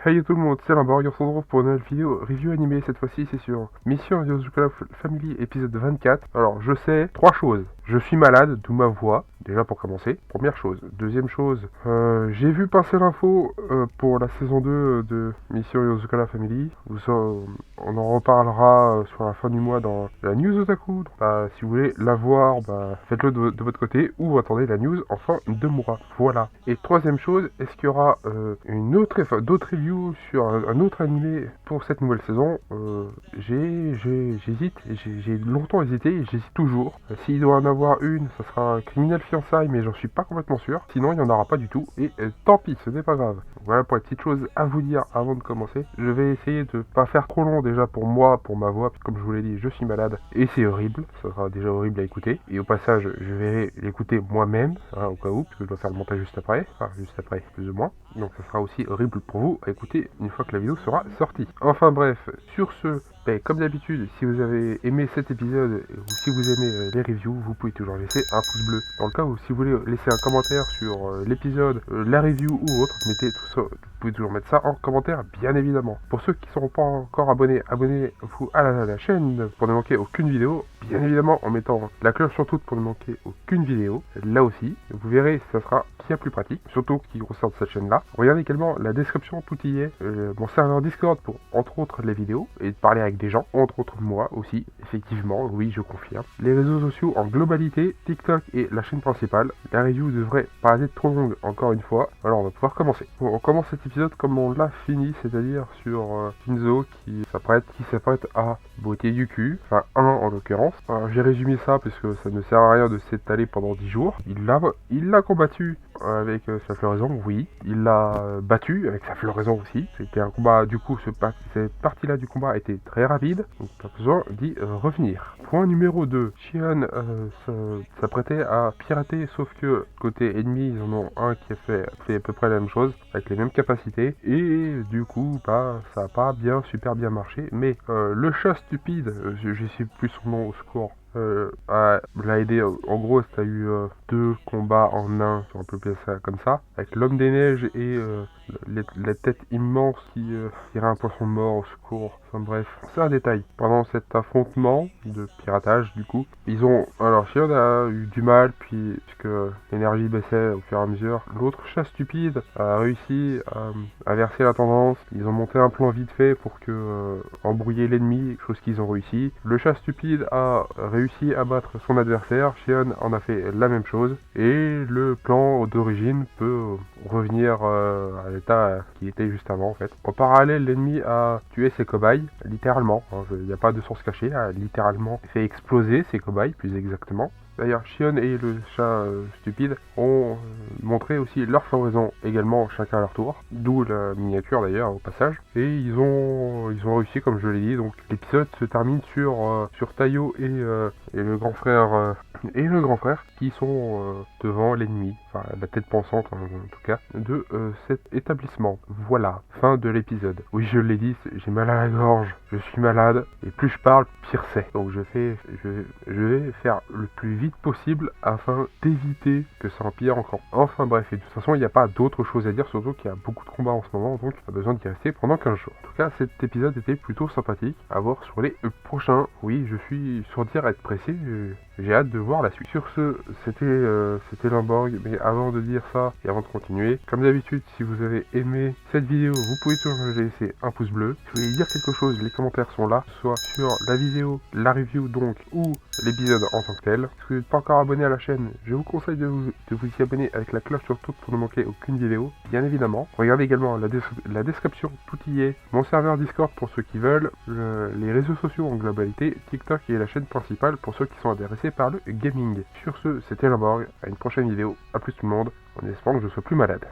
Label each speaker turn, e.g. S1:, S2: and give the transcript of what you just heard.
S1: Hey tout le monde, c'est Limborg, on se retrouve pour une nouvelle vidéo review animée, cette fois-ci c'est sur Mission Yosuka Family épisode 24. Alors je sais, trois choses. Je suis malade, d'où ma voix, déjà pour commencer, première chose. Deuxième chose, j'ai vu passer l'info pour la saison 2 de Mission Yosuka Family. On en reparlera sur la fin du mois dans la news Otaku. Donc, si vous voulez la voir, faites-le de votre côté ou attendez la news en fin de mois. Voilà. Et troisième chose, est-ce qu'il y aura d'autres reviews sur un autre animé pour cette nouvelle saison? J'hésite, j'ai longtemps hésité et j'hésite toujours. S'il doit en avoir une, ça sera Criminel Fiançailles, mais j'en suis pas complètement sûr. Sinon, il n'y en aura pas du tout. Et tant pis, ce n'est pas grave. Voilà pour les petites choses à vous dire avant de commencer. Je vais essayer de pas faire trop long déjà pour moi, pour ma voix, comme je vous l'ai dit, je suis malade et c'est horrible. Ça sera déjà horrible à écouter. Et au passage, je vais l'écouter moi-même, au cas où, parce que je dois faire le montage juste après, plus ou moins. Donc ça sera aussi horrible pour vous à écouter une fois que la vidéo sera sortie. Enfin bref, sur ce, comme d'habitude, si vous avez aimé cet épisode ou si vous aimez les reviews, vous pouvez toujours laisser un pouce bleu. Dans le cas où si vous voulez laisser un commentaire sur l'épisode, la review ou autre, mettez tout ça. Vous pouvez toujours mettre ça en commentaire, bien évidemment. Pour ceux qui ne seront pas encore abonnés, abonnez-vous à la chaîne pour ne manquer aucune vidéo. Bien évidemment, en mettant la cloche sur toute pour ne manquer aucune vidéo. Là aussi, vous verrez, ça sera bien plus pratique, surtout qui concerne cette chaîne-là. Regardez également la description, tout y est. Mon serveur Discord pour, entre autres, les vidéos et de parler avec des gens, entre autres moi aussi, effectivement, oui, je confirme. Les réseaux sociaux en globalité, TikTok et la chaîne principale. La review devrait pas être trop longue, encore une fois. Alors, on va pouvoir commencer. Bon, on commence cet épisode comme on l'a fini, c'est-à-dire sur Shinzo qui s'apprête à botter du cul, enfin un en l'occurrence. J'ai résumé ça parce que ça ne sert à rien de s'étaler pendant 10 jours. Il l'a combattu avec sa floraison, oui. Il l'a battu avec sa floraison aussi. C'était un combat, du coup, cette partie-là du combat était très rapide, donc pas besoin d'y revenir. Point numéro 2. Shion s'apprêtait à pirater, sauf que côté ennemi, ils en ont un qui a fait à peu près la même chose, avec les mêmes capacités, et du coup, ça n'a pas super bien marché, mais le chat stupide, je sais plus son nom, au secours, l'a aidé. En gros, t'as eu deux combats en un, si on peut appeler ça comme ça, avec l'homme des neiges et la tête immense qui tirait un poisson mort au secours. Enfin bref, c'est un détail. Pendant cet affrontement de piratage, du coup, alors Shion a eu du mal, puis puisque l'énergie baissait au fur et à mesure, l'autre chat stupide a réussi à verser la tendance. Ils ont monté un plan vite fait pour que embrouiller l'ennemi, chose qu'ils ont réussi. Le chat stupide a réussi à battre son adversaire, Shion en a fait la même chose, et le plan d'origine peut revenir à l'état qui était juste avant en fait. En parallèle, l'ennemi a tué ses cobayes, littéralement, il n'y a pas de source cachée, a littéralement fait exploser ses cobayes, plus exactement. D'ailleurs, Shion et le chat stupide ont montré aussi leur floraison également, chacun à leur tour, d'où la miniature d'ailleurs au passage. Et ils ont réussi, comme je l'ai dit. Donc l'épisode se termine sur Tayo et le grand frère qui sont devant l'ennemi, enfin la tête pensante en tout cas, de cet établissement. Voilà, fin de l'épisode. Oui, je l'ai dit, j'ai mal à la gorge, je suis malade, et plus je parle, pire c'est. Donc je vais faire le plus vite possible afin d'éviter que ça empire encore. Enfin bref, et de toute façon il n'y a pas d'autre chose à dire, surtout qu'il y a beaucoup de combats en ce moment, donc pas besoin d'y rester pendant 15 jours. En tout cas, cet épisode était plutôt sympathique à voir sur les prochains. Oui, je suis sur dire être pressé, j'ai hâte de voir la suite. Sur ce, c'était Limborg, mais avant de dire ça et avant de continuer, comme d'habitude, si vous avez aimé cette vidéo, vous pouvez toujours laisser un pouce bleu. Si vous voulez dire quelque chose, les commentaires sont là, soit sur la vidéo, la review donc, ou l'épisode en tant que tel. Si vous n'êtes pas encore abonné à la chaîne, je vous conseille de vous y abonner avec la cloche sur toute pour ne manquer aucune vidéo, bien évidemment. Regardez également la description, tout y est. Mon serveur Discord pour ceux qui veulent, les réseaux sociaux en globalité, TikTok et la chaîne principale pour ceux qui sont intéressés par le gaming. Sur ce, c'était Limborg, à une prochaine vidéo, à plus tout le monde, en espérant que je sois plus malade.